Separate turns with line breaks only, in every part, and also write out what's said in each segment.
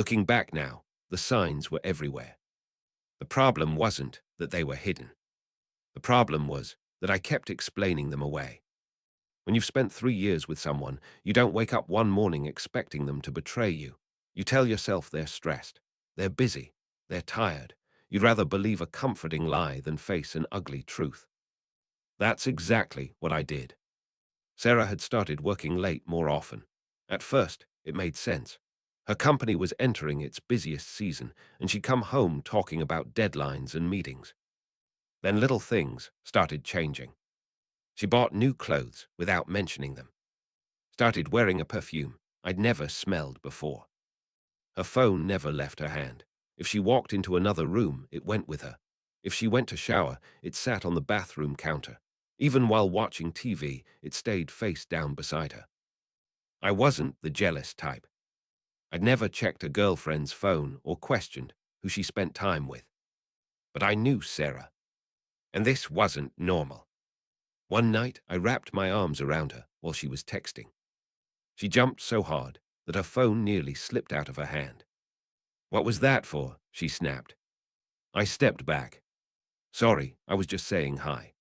Looking back now, the signs were everywhere. The problem wasn't that they were hidden. The problem was that I kept explaining them away. When you've spent 3 years with someone, you don't wake up one morning expecting them to betray you. You tell yourself they're stressed, they're busy, they're tired. You'd rather believe a comforting lie than face an ugly truth. That's exactly what I did. Sarah had started working late more often. At first, it made sense. Her company was entering its busiest season, and she'd come home talking about deadlines and meetings. Then little things started changing. She bought new clothes without mentioning them. Started wearing a perfume I'd never smelled before. Her phone never left her hand. If she walked into another room, it went with her. If she went to shower, it sat on the bathroom counter. Even while watching TV, it stayed face down beside her. I wasn't the jealous type. I'd never checked a girlfriend's phone or questioned who she spent time with. But I knew Sarah, and this wasn't normal. One night, I wrapped my arms around her while she was texting. She jumped so hard that her phone nearly slipped out of her hand. "What was that for?" she snapped. I stepped back. "Sorry, I was just saying hi."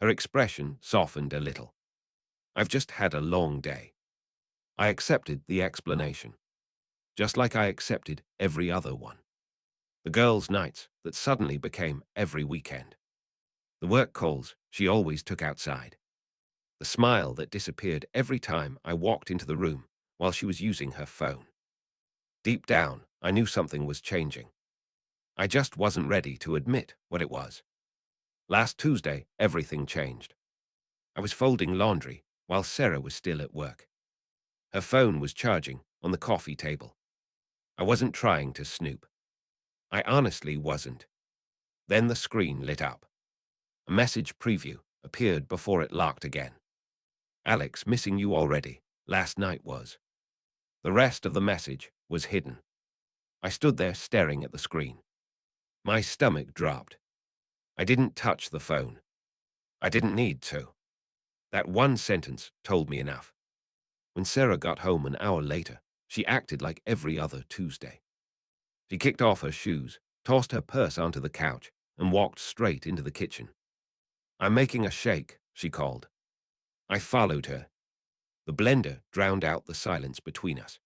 Her expression softened a little. "I've just had a long day." I accepted the explanation, just like I accepted every other one. The girls' nights that suddenly became every weekend. The work calls she always took outside. The smile that disappeared every time I walked into the room while she was using her phone. Deep down, I knew something was changing. I just wasn't ready to admit what it was. Last Tuesday, everything changed. I was folding laundry while Sarah was still at work. Her phone was charging on the coffee table. I wasn't trying to snoop. I honestly wasn't. Then the screen lit up. A message preview appeared before it locked again. "Alex, missing you already. Last night was." The rest of the message was hidden. I stood there staring at the screen. My stomach dropped. I didn't touch the phone. I didn't need to. That one sentence told me enough. When Sarah got home an hour later, she acted like every other Tuesday. She kicked off her shoes, tossed her purse onto the couch, and walked straight into the kitchen. "I'm making a shake," she called. I followed her. The blender drowned out the silence between us.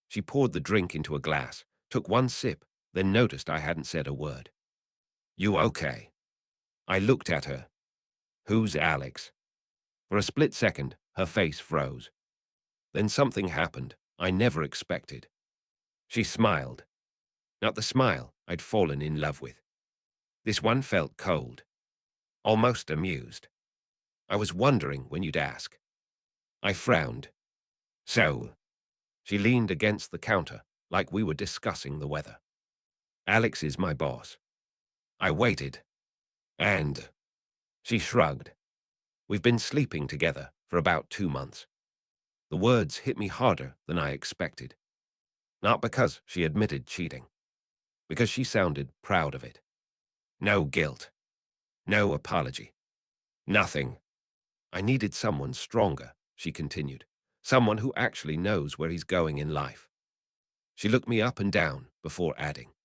She poured the drink into a glass, took one sip, then noticed I hadn't said a word. "You okay?" I looked at her. "Who's Alex?" For a split second, her face froze. Then something happened I never expected. She smiled. Not the smile I'd fallen in love with. This one felt cold, almost amused. "I was wondering when you'd ask." I frowned. "So?" She leaned against the counter like we were discussing the weather. "Alex is my boss." I waited. "And?" She shrugged. "We've been sleeping together for about 2 months." The words hit me harder than I expected. Not because she admitted cheating, because she sounded proud of it. No guilt. No apology. Nothing. "I needed someone stronger," she continued. "Someone who actually knows where he's going in life." She looked me up and down before adding,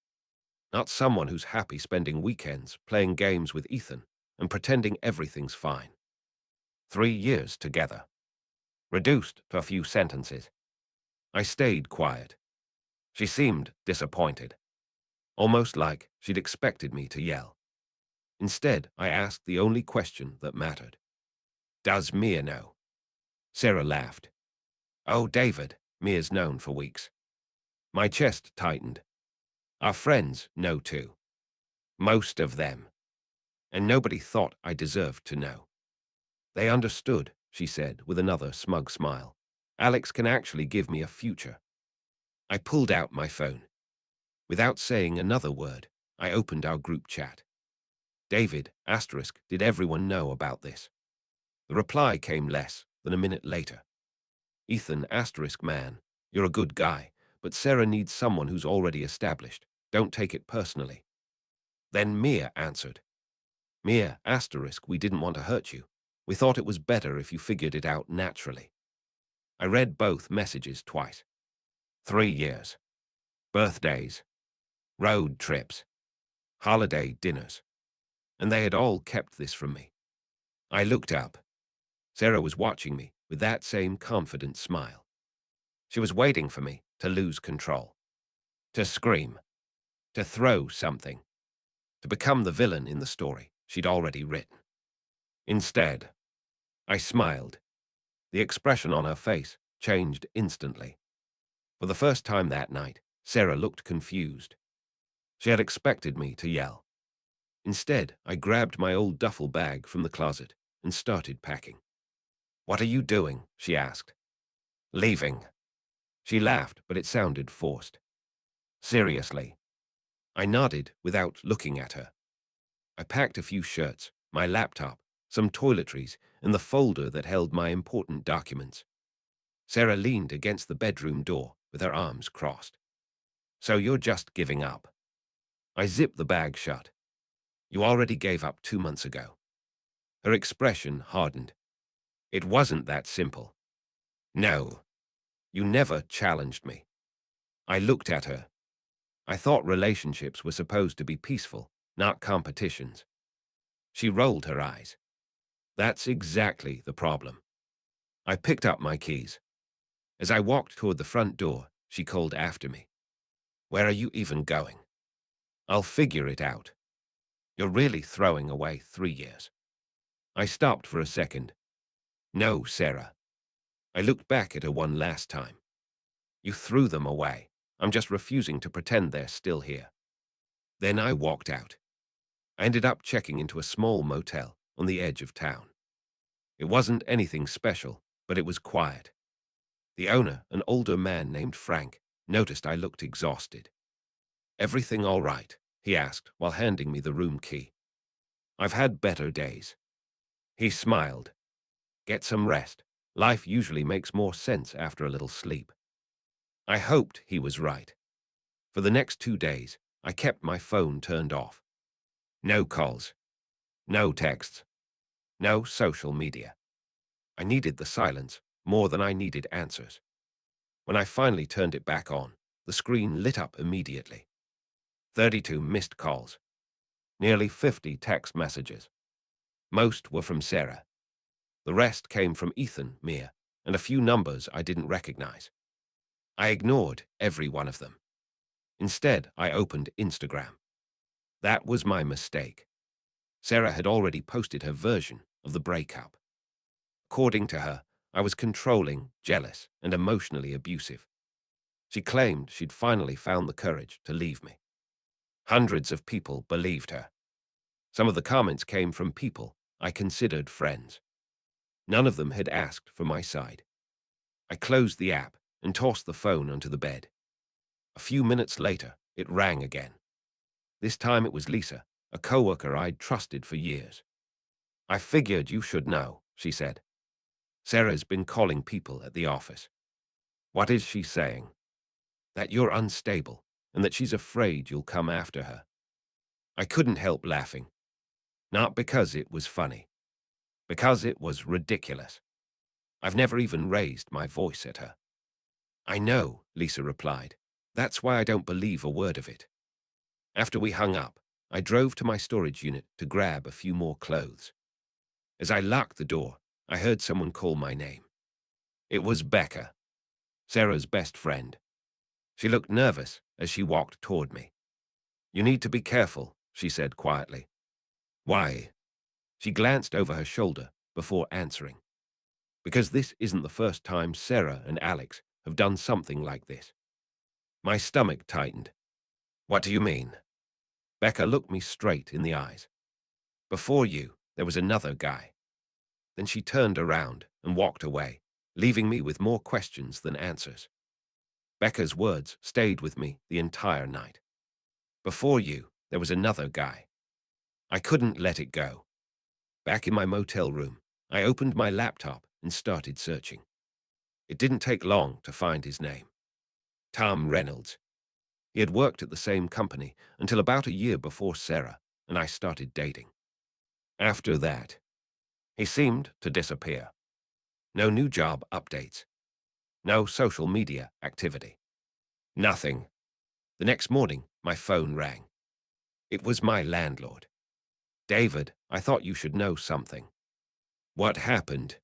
"Not someone who's happy spending weekends playing games with Ethan and pretending everything's fine." 3 years together. Reduced to a few sentences. I stayed quiet. She seemed disappointed, almost like she'd expected me to yell. Instead, I asked the only question that mattered. "Does Mia know?" Sarah laughed. "Oh, David, Mia's known for weeks." My chest tightened. "Our friends know too. Most of them. And nobody thought I deserved to know." "They understood," she said with another smug smile. "Alex can actually give me a future." I pulled out my phone. Without saying another word, I opened our group chat. "David, asterisk, did everyone know about this?" The reply came less than a minute later. "Ethan, asterisk, man, you're a good guy, but Sarah needs someone who's already established. Don't take it personally." Then Mia answered. "Mia, asterisk, we didn't want to hurt you. We thought it was better if you figured it out naturally." I read both messages twice. 3 years. Birthdays, road trips, holiday dinners, and they had all kept this from me. I looked up. Sarah was watching me with that same confident smile. She was waiting for me to lose control, to scream, to throw something, to become the villain in the story she'd already written. Instead, I smiled. The expression on her face changed instantly. For the first time that night, Sarah looked confused. She had expected me to yell. Instead, I grabbed my old duffel bag from the closet and started packing. "What are you doing?" she asked. "Leaving." She laughed, but it sounded forced. "Seriously?" I nodded without looking at her. I packed a few shirts, my laptop, some toiletries, and the folder that held my important documents. Sarah leaned against the bedroom door with her arms crossed. "So you're just giving up?" I zipped the bag shut. "You already gave up 2 months ago." Her expression hardened. "It wasn't that simple." "No, you never challenged me." I looked at her. I thought relationships were supposed to be peaceful, not competitions. She rolled her eyes. "That's exactly the problem." I picked up my keys. As I walked toward the front door, she called after me. "Where are you even going?" "I'll figure it out." "You're really throwing away 3 years." I stopped for a second. "No, Sarah." I looked back at her one last time. "You threw them away. I'm just refusing to pretend they're still here." Then I walked out. I ended up checking into a small motel on the edge of town. It wasn't anything special, but it was quiet. The owner, an older man named Frank, noticed I looked exhausted. "Everything all right?" he asked while handing me the room key. "I've had better days." He smiled. "Get some rest. Life usually makes more sense after a little sleep." I hoped he was right. For the next 2 days, I kept my phone turned off. No calls, no texts, no social media. I needed the silence more than I needed answers. When I finally turned it back on, the screen lit up immediately. 32 missed calls, nearly 50 text messages. Most were from Sarah. The rest came from Ethan, Mia, and a few numbers I didn't recognize. I ignored every one of them. Instead, I opened Instagram. That was my mistake. Sarah had already posted her version of the breakup. According to her, I was controlling, jealous, and emotionally abusive. She claimed she'd finally found the courage to leave me. Hundreds of people believed her. Some of the comments came from people I considered friends. None of them had asked for my side. I closed the app and tossed the phone onto the bed. A few minutes later, it rang again. This time it was Lisa, a coworker I'd trusted for years. "I figured you should know," she said. "Sarah's been calling people at the office." "What is she saying?" "That you're unstable and that she's afraid you'll come after her." I couldn't help laughing. Not because it was funny, because it was ridiculous. I've never even raised my voice at her. "I know," Lisa replied. "That's why I don't believe a word of it." After we hung up, I drove to my storage unit to grab a few more clothes. As I locked the door, I heard someone call my name. It was Becca, Sarah's best friend. She looked nervous as she walked toward me. "You need to be careful," she said quietly. "Why?" She glanced over her shoulder before answering. "Because this isn't the first time Sarah and Alex have done something like this." My stomach tightened. "What do you mean?" Becca looked me straight in the eyes. "Before you, there was another guy." Then she turned around and walked away, leaving me with more questions than answers. Becca's words stayed with me the entire night. "Before you, there was another guy." I couldn't let it go. Back in my motel room, I opened my laptop and started searching. It didn't take long to find his name. Tom Reynolds. He had worked at the same company until about a year before Sarah and I started dating. After that, he seemed to disappear. No new job updates. No social media activity. Nothing. The next morning, my phone rang. It was my landlord. "David, I thought you should know something." "What happened?"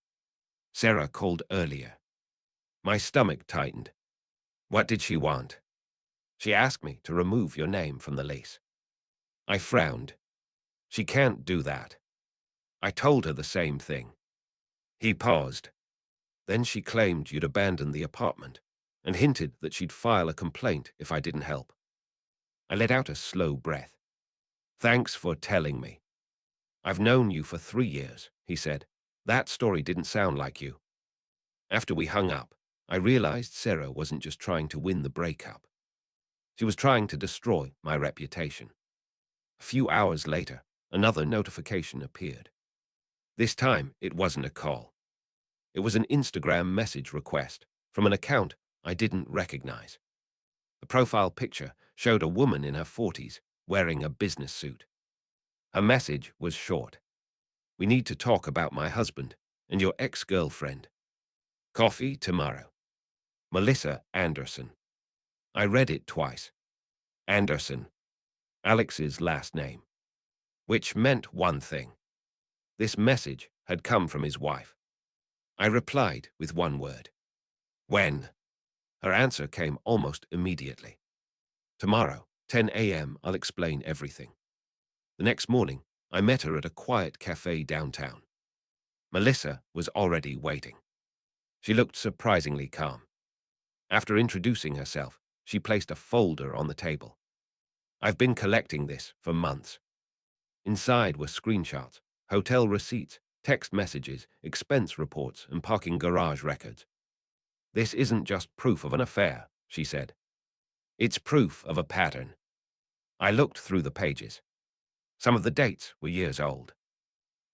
"Sarah called earlier." My stomach tightened. "What did she want?" "She asked me to remove your name from the lease." I frowned. "She can't do that." "I told her the same thing." He paused. "Then she claimed you'd abandoned the apartment and hinted that she'd file a complaint if I didn't help." I let out a slow breath. "Thanks for telling me. I've known you for 3 years," he said. "That story didn't sound like you." After we hung up, I realized Sarah wasn't just trying to win the breakup. She was trying to destroy my reputation. A few hours later, another notification appeared. This time, it wasn't a call. It was an Instagram message request from an account I didn't recognize. The profile picture showed a woman in her 40s wearing a business suit. Her message was short. "We need to talk about my husband and your ex-girlfriend. Coffee tomorrow. Melissa Anderson." I read it twice. Anderson, Alex's last name, which meant one thing. This message had come from his wife. I replied with one word. "When?" Her answer came almost immediately. "Tomorrow, 10 a.m., I'll explain everything." The next morning, I met her at a quiet cafe downtown. Melissa was already waiting. She looked surprisingly calm. After introducing herself, she placed a folder on the table. "I've been collecting this for months." Inside were screenshots, hotel receipts, text messages, expense reports, and parking garage records. "This isn't just proof of an affair," she said. "It's proof of a pattern." I looked through the pages. Some of the dates were years old.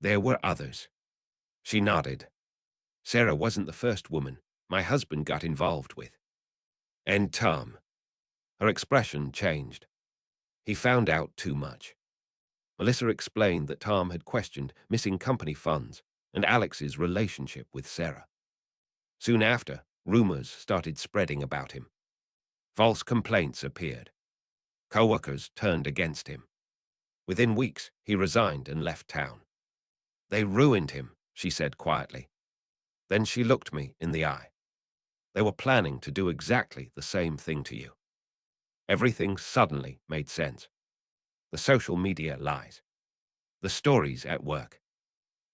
There were others. She nodded. "Sarah wasn't the first woman my husband got involved with." "And Tom?" Her expression changed. "He found out too much." Melissa explained that Tom had questioned missing company funds and Alex's relationship with Sarah. Soon after, rumors started spreading about him. False complaints appeared. Coworkers turned against him. Within weeks, he resigned and left town. "They ruined him," she said quietly. Then she looked me in the eye. "They were planning to do exactly the same thing to you." Everything suddenly made sense. The social media lies. The stories at work.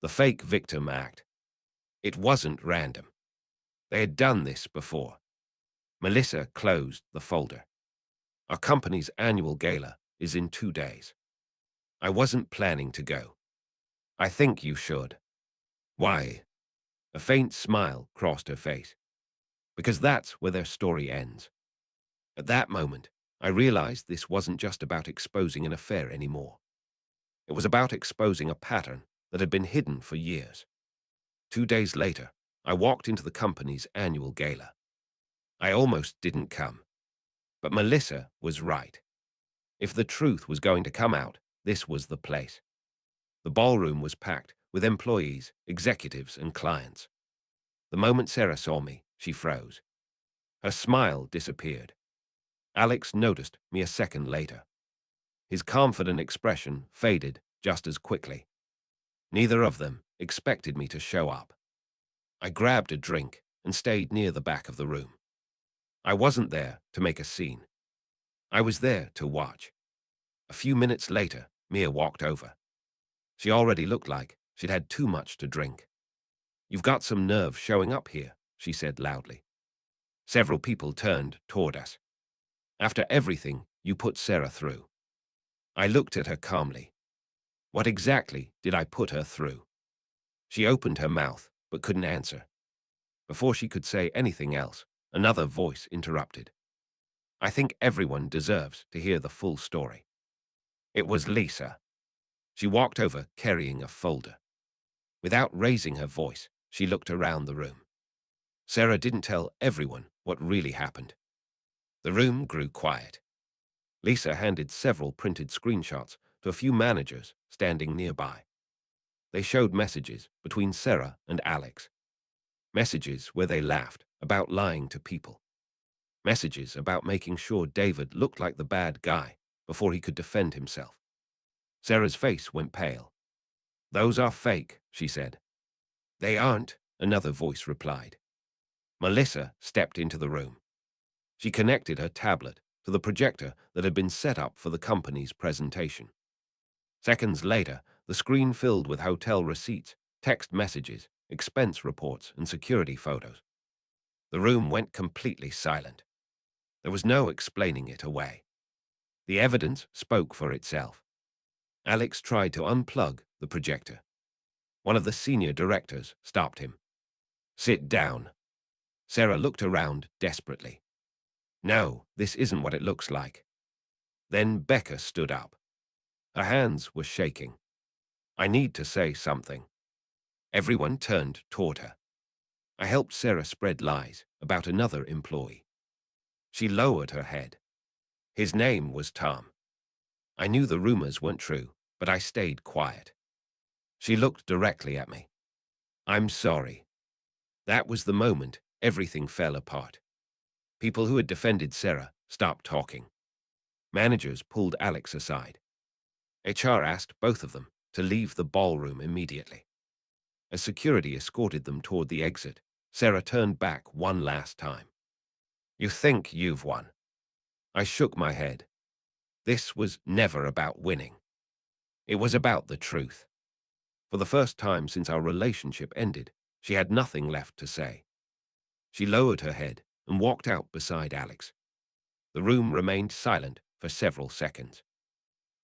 The fake victim act. It wasn't random. They had done this before. Melissa closed the folder. "Our company's annual gala is in 2 days. I wasn't planning to go." "I think you should." "Why?" A faint smile crossed her face. "Because that's where their story ends." At that moment, I realized this wasn't just about exposing an affair anymore. It was about exposing a pattern that had been hidden for years. 2 days later, I walked into the company's annual gala. I almost didn't come. But Melissa was right. If the truth was going to come out, this was the place. The ballroom was packed with employees, executives, and clients. The moment Sarah saw me, she froze. Her smile disappeared. Alex noticed me a second later. His confident expression faded just as quickly. Neither of them expected me to show up. I grabbed a drink and stayed near the back of the room. I wasn't there to make a scene. I was there to watch. A few minutes later, Mia walked over. She already looked like she'd had too much to drink. "You've got some nerve showing up here," she said loudly. Several people turned toward us. "After everything you put Sarah through." I looked at her calmly. What exactly did I put her through? She opened her mouth, but couldn't answer. Before she could say anything else, another voice interrupted. "I think everyone deserves to hear the full story." It was Lisa. She walked over carrying a folder. Without raising her voice, she looked around the room. Sarah didn't tell everyone what really happened. The room grew quiet. Lisa handed several printed screenshots to a few managers standing nearby. They showed messages between Sarah and Alex. Messages where they laughed about lying to people. Messages about making sure David looked like the bad guy before he could defend himself. Sarah's face went pale. "Those are fake," she said. "They aren't," another voice replied. Melissa stepped into the room. She connected her tablet to the projector that had been set up for the company's presentation. Seconds later, the screen filled with hotel receipts, text messages, expense reports, and security photos. The room went completely silent. There was no explaining it away. The evidence spoke for itself. Alex tried to unplug the projector. One of the senior directors stopped him. "Sit down." Sarah looked around desperately. "No, this isn't what it looks like." Then Becca stood up. Her hands were shaking. "I need to say something." Everyone turned toward her. I helped Sarah spread lies about another employee. She lowered her head. His name was Tom. I knew the rumors weren't true, but I stayed quiet. She looked directly at me. "I'm sorry." That was the moment everything fell apart. People who had defended Sarah stopped talking. Managers pulled Alex aside. HR asked both of them to leave the ballroom immediately. As security escorted them toward the exit, Sarah turned back one last time. "You think you've won?" I shook my head. This was never about winning. It was about the truth. For the first time since our relationship ended, she had nothing left to say. She lowered her head and walked out beside Alex. The room remained silent for several seconds.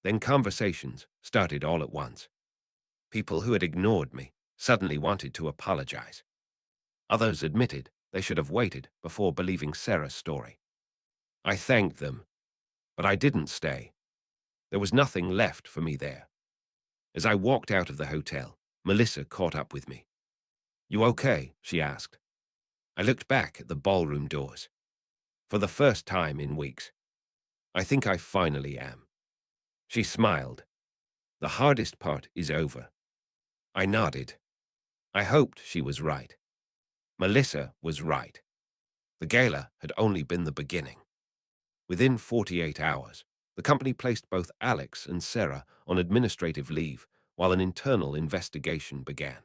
Then conversations started all at once. People who had ignored me suddenly wanted to apologize. Others admitted they should have waited before believing Sarah's story. I thanked them, but I didn't stay. There was nothing left for me there. As I walked out of the hotel, Melissa caught up with me. "You okay?" she asked. I looked back at the ballroom doors. For the first time in weeks. "I think I finally am." She smiled. "The hardest part is over." I nodded. I hoped she was right. Melissa was right. The gala had only been the beginning. Within 48 hours, the company placed both Alex and Sarah on administrative leave while an internal investigation began.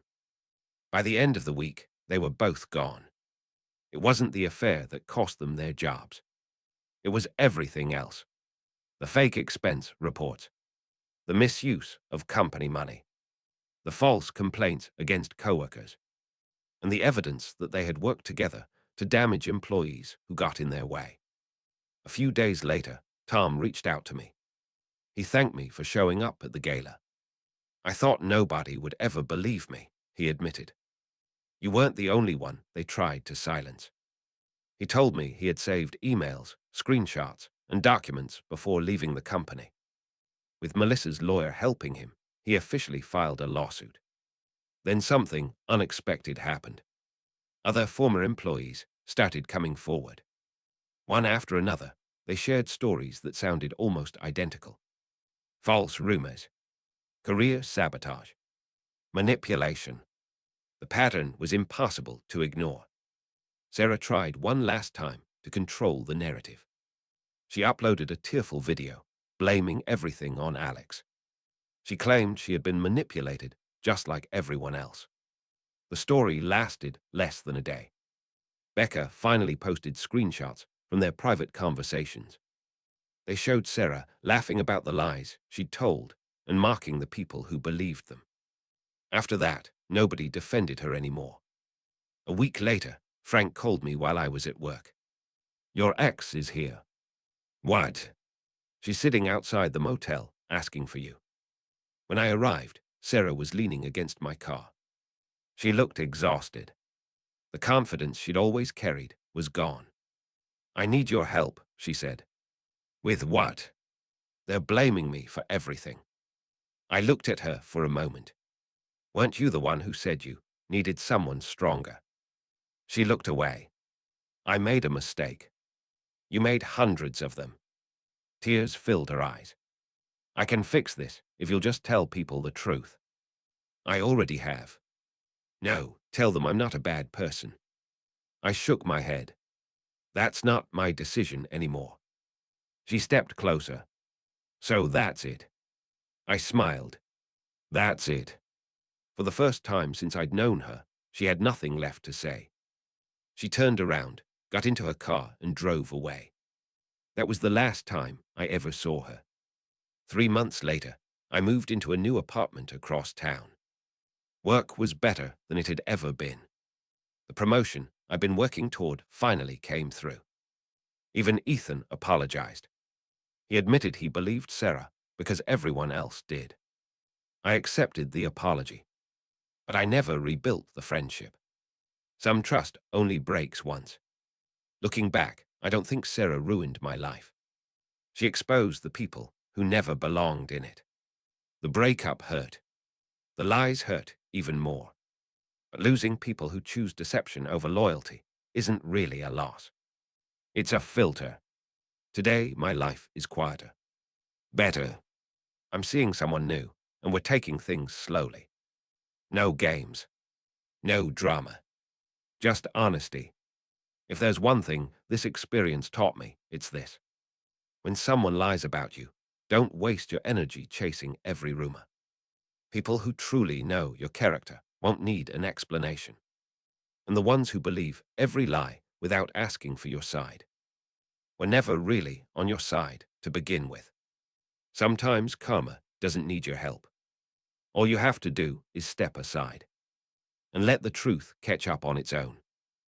By the end of the week, they were both gone. It wasn't the affair that cost them their jobs. It was everything else. The fake expense reports, the misuse of company money, the false complaints against coworkers, and the evidence that they had worked together to damage employees who got in their way. A few days later, Tom reached out to me. He thanked me for showing up at the gala. "I thought nobody would ever believe me," he admitted. "You weren't the only one they tried to silence." He told me he had saved emails, screenshots, and documents before leaving the company. With Melissa's lawyer helping him, he officially filed a lawsuit. Then something unexpected happened. Other former employees started coming forward. One after another, they shared stories that sounded almost identical. False rumors, career sabotage, manipulation. The pattern was impossible to ignore. Sarah tried one last time to control the narrative. She uploaded a tearful video, blaming everything on Alex. She claimed she had been manipulated just like everyone else. The story lasted less than a day. Becca finally posted screenshots from their private conversations. They showed Sarah laughing about the lies she'd told and mocking the people who believed them. After that, nobody defended her anymore. A week later, Frank called me while I was at work. "Your ex is here." "What?" "She's sitting outside the motel, asking for you." When I arrived, Sarah was leaning against my car. She looked exhausted. The confidence she'd always carried was gone. "I need your help," she said. "With what?" "They're blaming me for everything." I looked at her for a moment. "Weren't you the one who said you needed someone stronger?" She looked away. "I made a mistake." "You made hundreds of them." Tears filled her eyes. "I can fix this if you'll just tell people the truth." "I already have." "No, tell them I'm not a bad person." I shook my head. That's not my decision anymore. She stepped closer. So that's it. I smiled. That's it. For the first time since I'd known her, she had nothing left to say. She turned around, got into her car, and drove away. That was the last time I ever saw her. 3 months later, I moved into a new apartment across town. Work was better than it had ever been. The promotion I'd been working toward finally came through. Even Ethan apologized. He admitted he believed Sarah because everyone else did. I accepted the apology, but I never rebuilt the friendship. Some trust only breaks once. Looking back, I don't think Sarah ruined my life. She exposed the people who never belonged in it. The breakup hurt. The lies hurt even more. But losing people who choose deception over loyalty isn't really a loss. It's a filter. Today, my life is quieter. Better. I'm seeing someone new, and we're taking things slowly. No games. No drama. Just honesty. If there's one thing this experience taught me, it's this. When someone lies about you, don't waste your energy chasing every rumor. People who truly know your character won't need an explanation. And the ones who believe every lie without asking for your side were never really on your side to begin with. Sometimes karma doesn't need your help. All you have to do is step aside and let the truth catch up on its own.